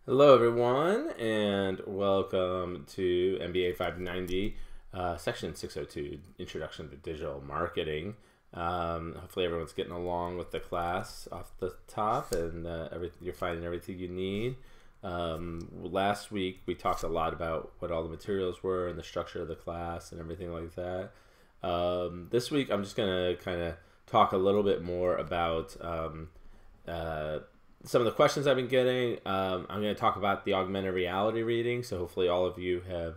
Hello, everyone, and welcome to MBA 590, Section 602, Introduction to Digital Marketing. Hopefully everyone's getting along with the class off the top, and you're finding everything you need. Last week, we talked a lot about what all the materials were and the structure of the class and everything like that. This week, I'm just going to kind of talk a little bit more about some of the questions I've been getting. I'm going to talk about the augmented reality reading, so hopefully all of you have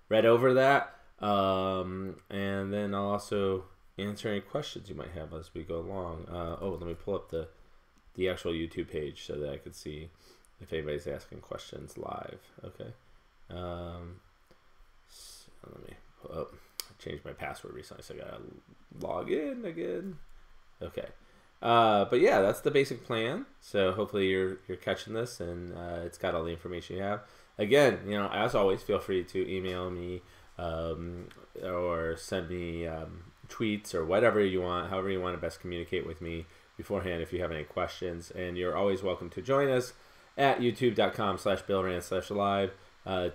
read over that. And then I'll also answer any questions you might have as we go along. Let me pull up the actual YouTube page so that I can see if anybody's asking questions live. Okay. So let me pull up. I changed my password recently, so I got to log in again. Okay. But yeah, that's the basic plan. So hopefully you're catching this, and it's got all the information you have. Again, as always, feel free to email me or send me tweets or whatever you want, however you want to best communicate with me beforehand if you have any questions. And you're always welcome to join us at youtube.com/BillRand/live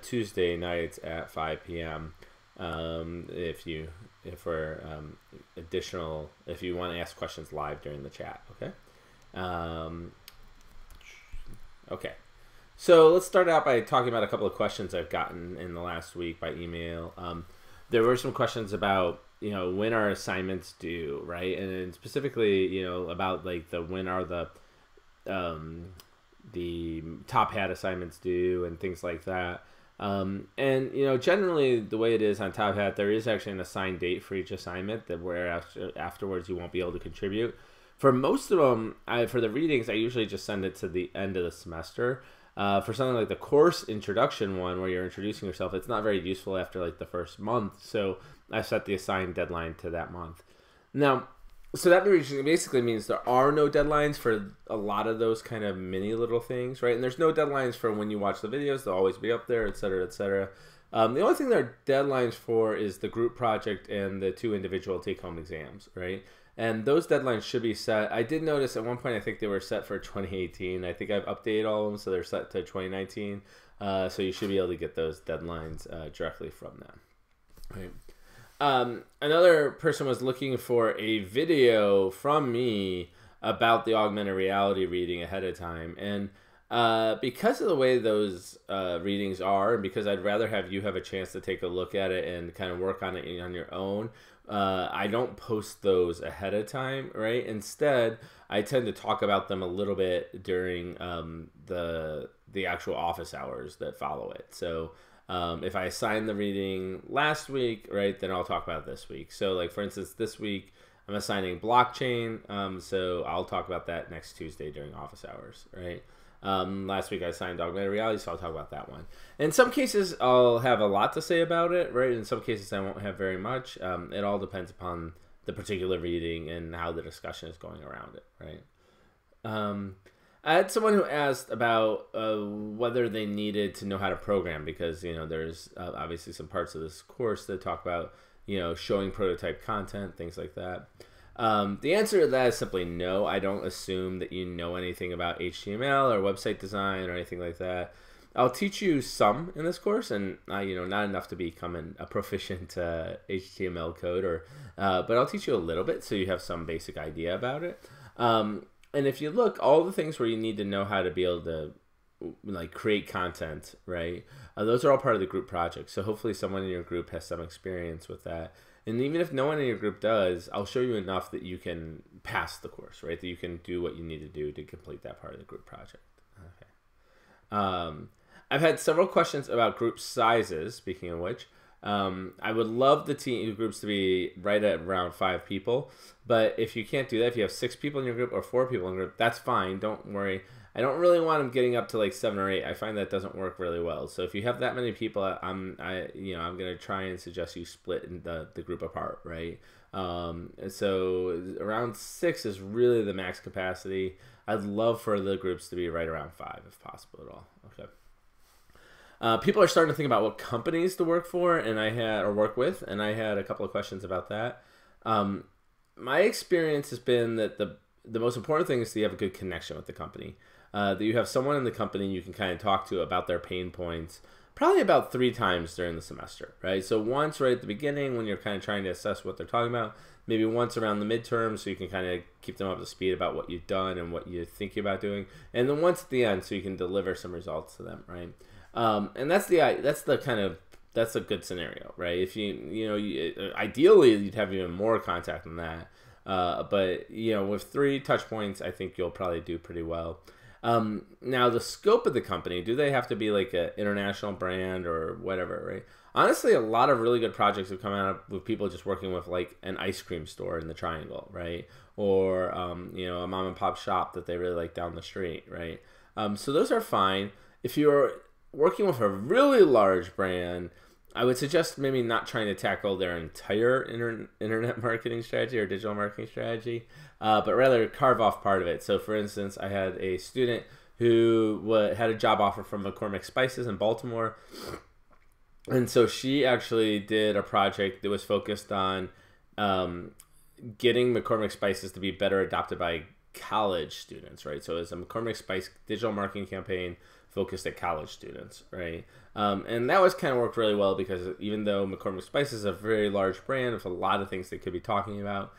Tuesday nights at 5 p.m. If you want to ask questions live during the chat. Okay. Okay. So let's start out by talking about a couple of questions I've gotten in the last week by email. There were some questions about, when our assignments due, right? And specifically, about like when are the top hat assignments due and things like that. Generally the way it is on Top Hat, there is actually an assigned date for each assignment that where afterwards you won't be able to contribute. For most of them, for the readings, I usually just send it to the end of the semester. For something like the course introduction one, where you're introducing yourself, it's not very useful after like the first month. So I set the assigned deadline to that month. Now, so that basically means there are no deadlines for a lot of those kind of mini little things, right? And there's no deadlines for when you watch the videos. They'll always be up there, et cetera, et cetera. The only thing there are deadlines for is the group project and the 2 individual take-home exams, right? And those deadlines should be set. I did notice at one point, I think they were set for 2018. I think I've updated all of them, so they're set to 2019. So you should be able to get those deadlines directly from them, right? Another person was looking for a video from me about the augmented reality reading ahead of time. And because of the way those readings are, and because I'd rather have you have a chance to take a look at it and kind of work on it on your own, I don't post those ahead of time, right? Instead, I tend to talk about them a little bit during the actual office hours that follow it. So if I assigned the reading last week, right, then I'll talk about it this week. So like, for instance, this week I'm assigning blockchain. So I'll talk about that next Tuesday during office hours, right? Last week I assigned augmented reality, so I'll talk about that one. In some cases, I'll have a lot to say about it, right? In some cases, I won't have very much. It all depends upon the particular reading and how the discussion is going around it, right? I had someone who asked about whether they needed to know how to program, because there's obviously some parts of this course that talk about showing prototype content, things like that. The answer to that is simply no. I don't assume that you know anything about HTML or website design or anything like that. I'll teach you some in this course, and not enough to become a proficient HTML coder, but I'll teach you a little bit so you have some basic idea about it. And if you look, all the things where you need to know how to be able to like create content, right? Those are all part of the group project. So hopefully someone in your group has some experience with that. And even if no one in your group does, I'll show you enough that you can pass the course, right? That you can do what you need to do to complete that part of the group project. Okay. I've had several questions about group sizes, speaking of which. I would love the team groups to be right at around 5 people, but if you can't do that, if you have 6 people in your group or 4 people in your group, that's fine. Don't worry. I don't really want them getting up to like 7 or 8. I find that doesn't work really well. So if you have that many people, I'm gonna try and suggest you split the group apart, right? So around 6 is really the max capacity. I'd love for the groups to be right around 5 if possible at all. Okay. People are starting to think about what companies to work for, or work with, and I had a couple of questions about that. My experience has been that the most important thing is that you have a good connection with the company. that you have someone in the company you can kind of talk to about their pain points, probably about 3 times during the semester, right? So once right at the beginning when you're kind of trying to assess what they're talking about, maybe once around the midterm so you can kind of keep them up to speed about what you've done and what you're thinking about doing, and then once at the end so you can deliver some results to them, right? And that's a good scenario, right? If ideally you'd have even more contact than that, but with 3 touch points, I think you'll probably do pretty well. Now the scope of the company, do they have to be like an international brand or whatever, right? Honestly, a lot of really good projects have come out with people just working with like an ice cream store in the Triangle, right? Or, a mom and pop shop that they really like down the street, right? So those are fine. If you're working with a really large brand, I would suggest maybe not trying to tackle their entire internet marketing strategy or digital marketing strategy, but rather carve off part of it. So for instance, I had a student who had a job offer from McCormick Spices in Baltimore. And so she actually did a project that was focused on getting McCormick Spices to be better adopted by college students, right? So it's a McCormick Spice digital marketing campaign focused at college students, right? And that was kind of worked really well because even though McCormick Spice is a very large brand with a lot of things they could be talking about,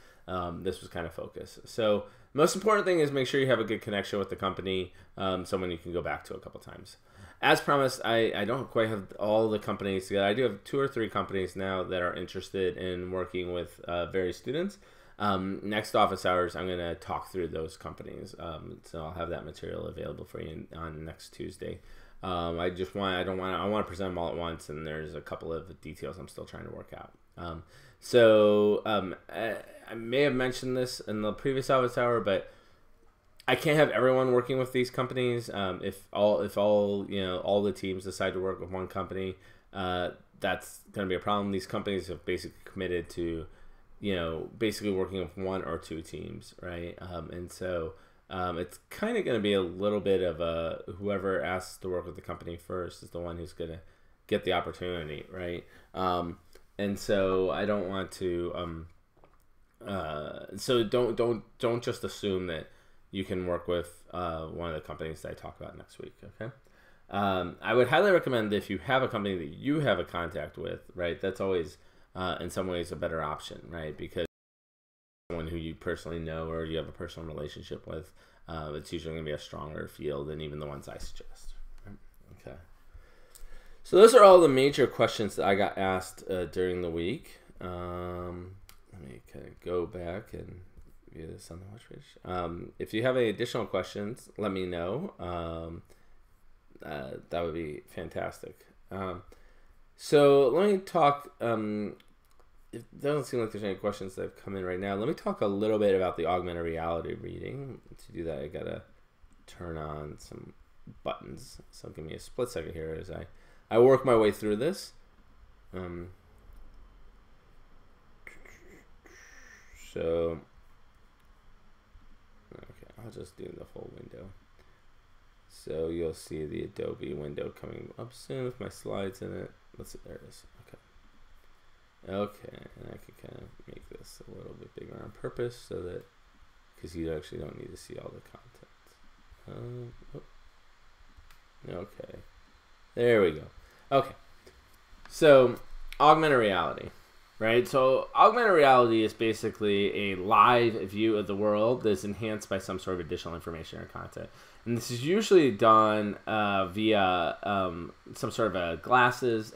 this was kind of focused. So most important thing is make sure you have a good connection with the company, someone you can go back to a couple times. As promised, I don't quite have all the companies together. I do have 2 or 3 companies now that are interested in working with various students. Next office hours, I'm going to talk through those companies. So I'll have that material available for you on next Tuesday. I want to present them all at once, and there's a couple of details I'm still trying to work out. I may have mentioned this in the previous office hour, but I can't have everyone working with these companies. If all the teams decide to work with one company, that's going to be a problem. These companies have basically committed to, basically working with 1 or 2 teams, right? And so it's kind of going to be a little bit of whoever asks to work with the company first is the one who's going to get the opportunity, right? And so I don't want to. So don't just assume that you can work with one of the companies that I talk about next week, okay? I would highly recommend that if you have a company that you have a contact with, right, that's always, in some ways, a better option, right? Because someone who you personally know or you have a personal relationship with, it's usually going to be a stronger field than even the ones I suggest. Right? Okay. So those are all the major questions that I got asked during the week. Let me kind of go back and view this on the watch page. If you have any additional questions, let me know. That would be fantastic. So let me talk. It doesn't seem like there's any questions that have come in right now. Let me talk a little bit about the augmented reality reading. To do that, I gotta turn on some buttons. So give me a split second here as I work my way through this. So, okay, I'll just do the full window. So you'll see the Adobe window coming up soon with my slides in it. Let's see, there it is. Okay, and I can kind of make this a little bit bigger on purpose so that, because you actually don't need to see all the content. Okay, there we go. Okay, so augmented reality, right? So augmented reality is basically a live view of the world that's enhanced by some sort of additional information or content. And this is usually done via some sort of a glasses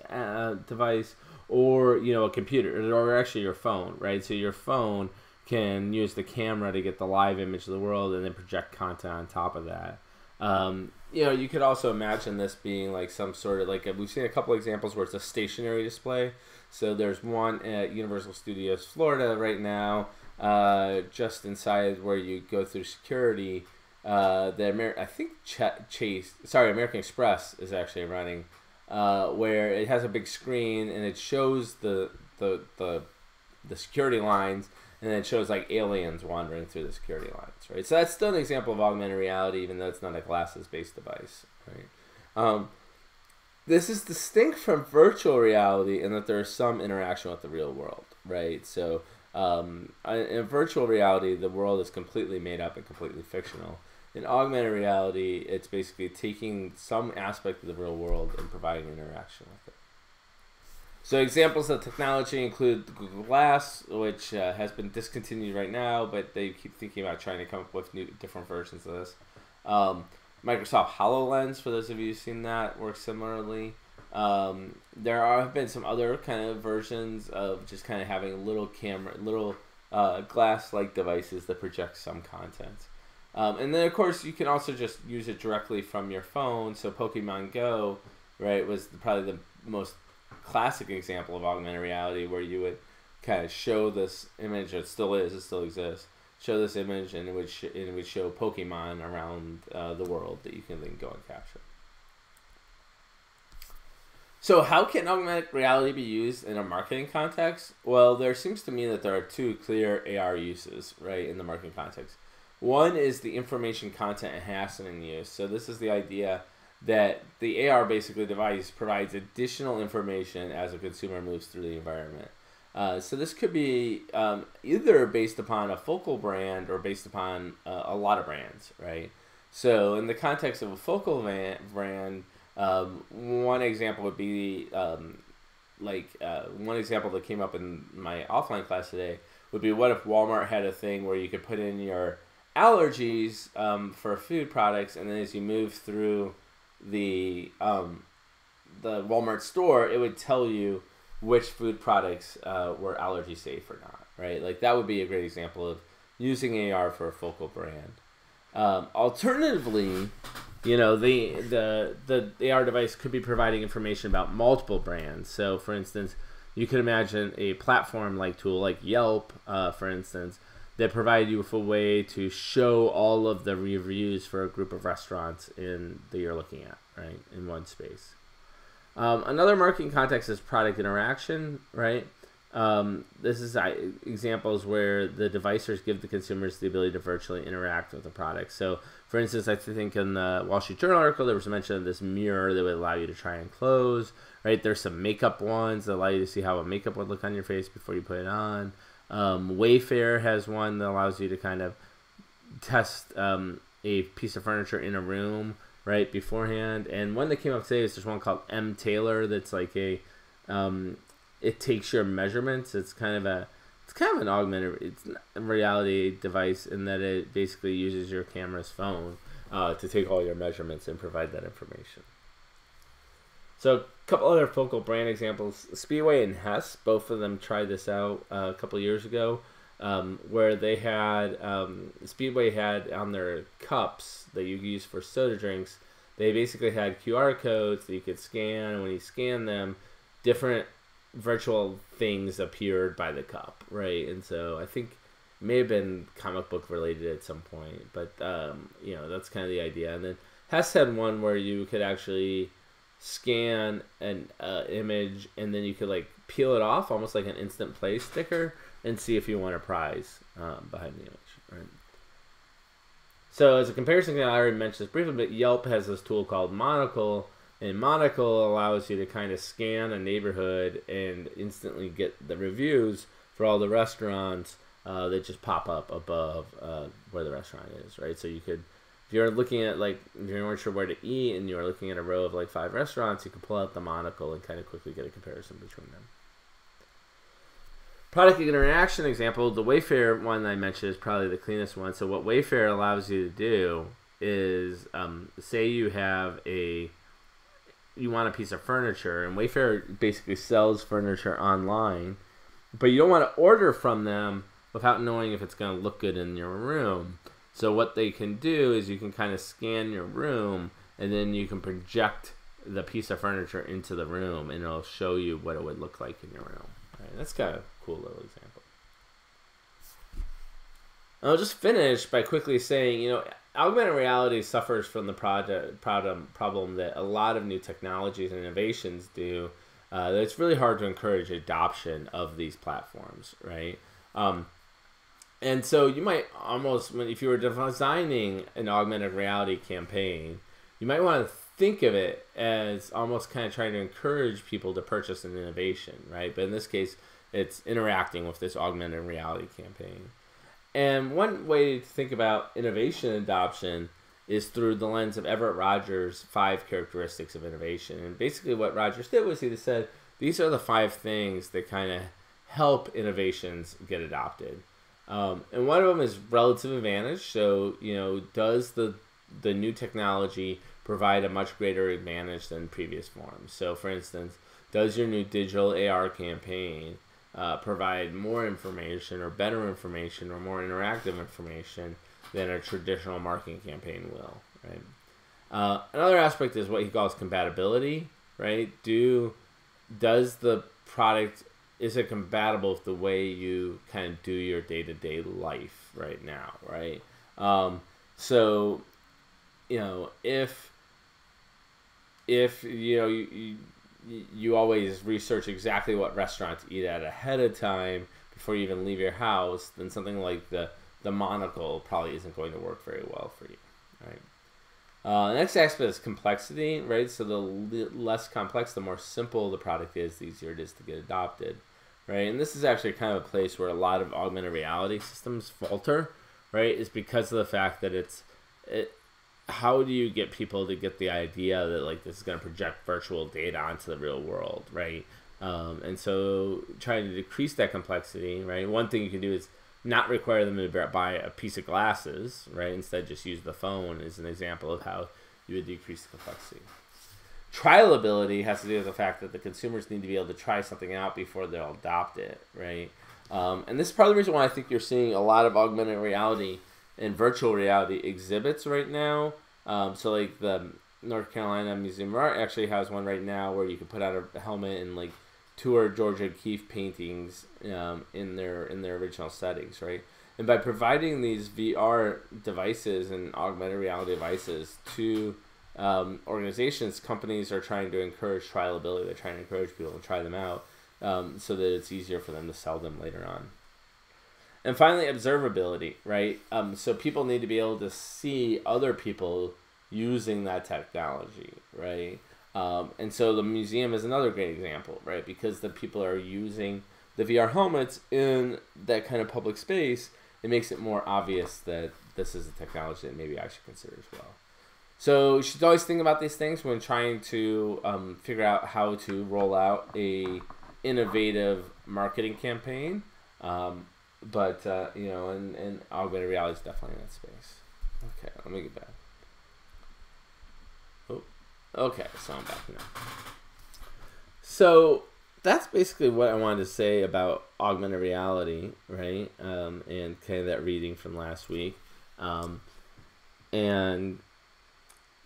device, or a computer, or actually your phone, right? So your phone can use the camera to get the live image of the world and then project content on top of that. You could also imagine this being like some sort of we've seen a couple examples where it's a stationary display. So there's one at Universal Studios Florida right now, just inside where you go through security. American Express is actually running, where it has a big screen and it shows the security lines, and then it shows like aliens wandering through the security lines, right? So that's still an example of augmented reality, even though it's not a glasses-based device, right? This is distinct from virtual reality in that there is some interaction with the real world, right? So in virtual reality, the world is completely made up and completely fictional. In augmented reality, it's basically taking some aspect of the real world and providing interaction with it. So examples of technology include the Google Glass, which has been discontinued right now, but they keep thinking about trying to come up with different versions of this. Microsoft HoloLens, for those of you who've seen that, works similarly. There have been some other kind of versions of just kind of having little glass-like devices that project some content. And then, of course, you can also just use it directly from your phone. So Pokemon Go, right, was probably the most classic example of augmented reality, where you would kind of show this image. It still exists. Show this image, and it would show Pokemon around the world that you can then go and capture. So how can augmented reality be used in a marketing context? Well, there seems to me that there are two clear AR uses, right, in the marketing context. One is the information content enhancing use. So this is the idea that the AR basically device provides additional information as a consumer moves through the environment. So this could be either based upon a focal brand or based upon a lot of brands, right? So in the context of a focal brand, one example would be one example that came up in my offline class today would be, what if Walmart had a thing where you could put in your allergies for food products, and then as you move through the Walmart store, it would tell you which food products were allergy safe or not, right? Like that would be a great example of using AR for a focal brand. Alternatively, the AR device could be providing information about multiple brands. So, for instance, you could imagine a platform-like tool like Yelp, for instance, that provide you with a way to show all of the reviews for a group of restaurants that you're looking at, right, in one space. Another marketing context is product interaction, right? This is examples where the devices give the consumers the ability to virtually interact with the product. So, for instance, I think in the Wall Street Journal article, there was a mention of this mirror that would allow you to try and close, right? There's some makeup ones that allow you to see how a makeup would look on your face before you put it on. Wayfarer has one that allows you to kind of test a piece of furniture in a room, right, beforehand. And one that came up today is there's one called M Taylor that's like it takes your measurements. It's kind of an augmented reality device in that it basically uses your camera's phone to take all your measurements and provide that information. So a couple other focal brand examples. Speedway and Hess, both of them tried this out a couple years ago, where they had, Speedway had on their cups that you use for soda drinks, they basically had QR codes that you could scan, and when you scan them, different virtual things appeared by the cup, right? And so I think it may have been comic book related at some point, but that's kind of the idea. And then Hess had one where you could actually scan an image, and then you could like peel it off, almost like an instant play sticker, and see if you want a prize behind the image, right? So as a comparison, I already mentioned this briefly, but Yelp has this tool called Monocle, and Monocle allows you to kind of scan a neighborhood and instantly get the reviews for all the restaurants that just pop up above where the restaurant is, right? So you could, if you're looking at, if you weren't sure where to eat and you're looking at a row of 5 restaurants, you can pull out the Monocle and kind of quickly get a comparison between them. Product interaction example, the Wayfarer one I mentioned is probably the cleanest one. So what Wayfarer allows you to do is, say you want a piece of furniture, and Wayfarer basically sells furniture online, but you don't want to order from them without knowing if it's going to look good in your room. So what they can do is you can kind of scan your room, and then you can project the piece of furniture into the room, and it'll show you what it would look like in your room. Right, that's kind of a cool little example. I'll just finish by quickly saying, augmented reality suffers from the problem that a lot of new technologies and innovations do. That it's really hard to encourage adoption of these platforms, right? And so you might almost, if you were designing an augmented reality campaign, you might want to think of it as almost kind of trying to encourage people to purchase an innovation, right? But in this case, it's interacting with this augmented reality campaign. And one way to think about innovation adoption is through the lens of Everett Rogers' 5 characteristics of innovation. And basically what Rogers did was he said, these are the 5 things that kind of help innovations get adopted. And one of them is relative advantage. So, does the new technology provide a much greater advantage than previous forms? So, for instance, does your new digital AR campaign provide more information or better information or more interactive information than a traditional marketing campaign will, right? Another aspect is what he calls compatibility, right? Does the product, is it compatible with the way you kind of do your day-to-day life right now, right? So, if you always research exactly what restaurant to eat at ahead of time before you even leave your house, then something like the Monocle probably isn't going to work very well for you, right? The next aspect is complexity, right? So the less complex, the more simple the product is, the easier it is to get adopted, right? And this is actually kind of a place where a lot of augmented reality systems falter, right? Is because of the fact that how do you get people to get the idea that like this is going to project virtual data onto the real world, right? And so trying to decrease that complexity, right? One thing you can do is not require them to buy a piece of glasses, right? Instead, just use the phone is an example of how you would decrease the complexity. Trialability has to do with the fact that the consumers need to be able to try something out before they'll adopt it, right? And this is part of the reason why I think you're seeing a lot of augmented reality and virtual reality exhibits right now. So like the North Carolina Museum of Art actually has one right now where you can put on a helmet and like tour Georgia O'Keeffe paintings in their original settings, right? And by providing these VR devices and augmented reality devices to organizations, companies are trying to encourage trialability. They're trying to encourage people to try them out so that it's easier for them to sell them later on. And finally, observability, right? So people need to be able to see other people using that technology, right? And so the museum is another great example, right? Because the people are using the VR helmets in that kind of public space, it makes it more obvious that this is a technology that maybe I should consider as well. So you should always think about these things when trying to figure out how to roll out a innovative marketing campaign. But and augmented reality is definitely in that space. Okay, let me get back. Oh, okay, so I'm back now. So that's basically what I wanted to say about augmented reality, right? And kind of that reading from last week. And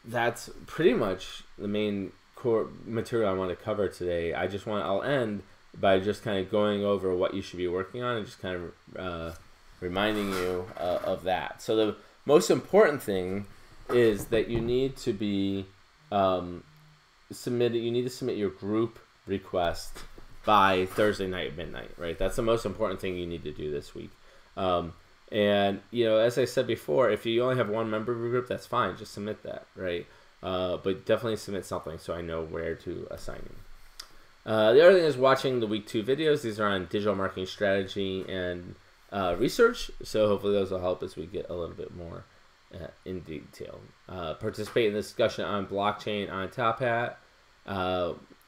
that's pretty much the main core material I want to cover today. I'll end by just kind of going over what you should be working on and just kind of reminding you of that. So the most important thing is that you need to be submit your group request by Thursday night at midnight, right? That's the most important thing you need to do this week. And as I said before, if you only have one member of your group, that's fine. Just submit that, right? But definitely submit something so I know where to assign you. The other thing is watching the week 2 videos. These are on digital marketing strategy and research. So hopefully those will help as we get a little bit more in detail. Participate in the discussion on blockchain on Top Hat.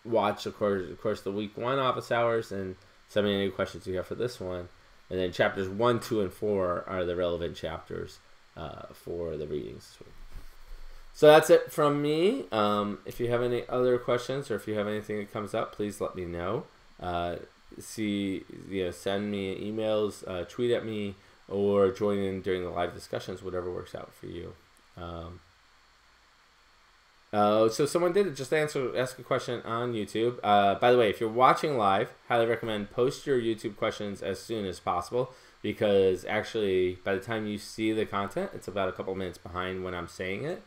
Watch, of course, the week 1 office hours and send me any questions you have for this one. And then chapters 1, 2, and 4 are the relevant chapters for the readings this week. So that's it from me. If you have any other questions or if you have anything that comes up, please let me know. Send me emails, tweet at me, or join in during the live discussions, whatever works out for you. So someone did just ask a question on YouTube. By the way, if you're watching live, highly recommend post your YouTube questions as soon as possible, because actually by the time you see the content, it's about a couple minutes behind when I'm saying it.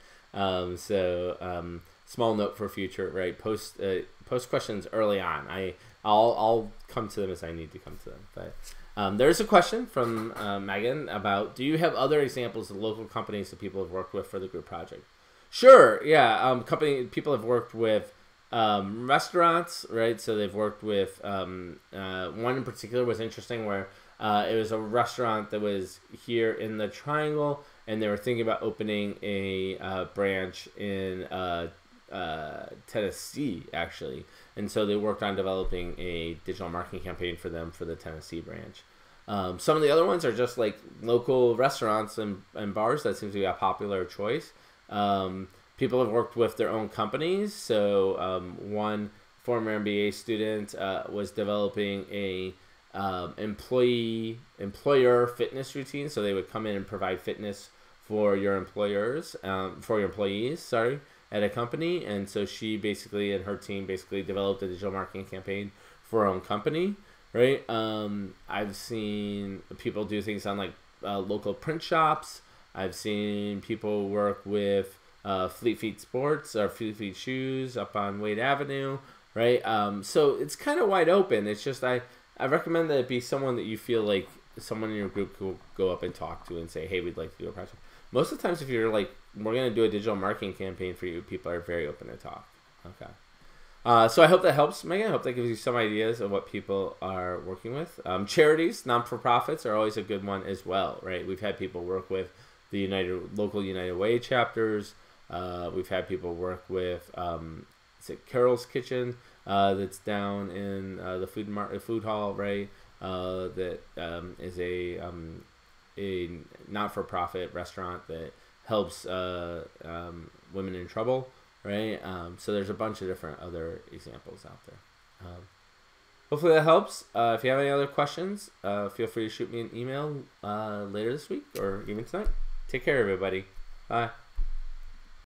Small note for future, right? Post questions early on. I'll come to them as I need to come to them. But there's a question from Megan about, do you have other examples of local companies that people have worked with for the group project? Sure, yeah. People have worked with restaurants, right? So they've worked with one in particular was interesting where it was a restaurant that was here in the Triangle, and they were thinking about opening a branch in Tennessee, actually. And so they worked on developing a digital marketing campaign for them for the Tennessee branch. Some of the other ones are just like local restaurants and bars. That seems to be a popular choice. People have worked with their own companies. So one former MBA student was developing a employer fitness routine. So they would come in and provide fitness for your employees, sorry, at a company. And so she basically and her team basically developed a digital marketing campaign for her own company, right? I've seen people do things on like local print shops. I've seen people work with Fleet Feet Sports or Fleet Feet Shoes up on Wade Avenue, right? So it's kind of wide open. It's just I recommend that it be someone that you feel like someone in your group will go up and talk to and say, hey, we'd like to do a project. Most of the times, if you're like, we're going to do a digital marketing campaign for you, people are very open to talk. Okay. So I hope that helps, Megan. I hope that gives you some ideas of what people are working with. Charities, non-for-profits are always a good one as well, right? We've had people work with the local United Way chapters. We've had people work with, is it Carol's Kitchen? That's down in the food hall, right? That is a not-for-profit restaurant that helps women in trouble, right? So there's a bunch of different other examples out there. Hopefully that helps. If you have any other questions, feel free to shoot me an email later this week or even tonight. Take care, everybody. Bye.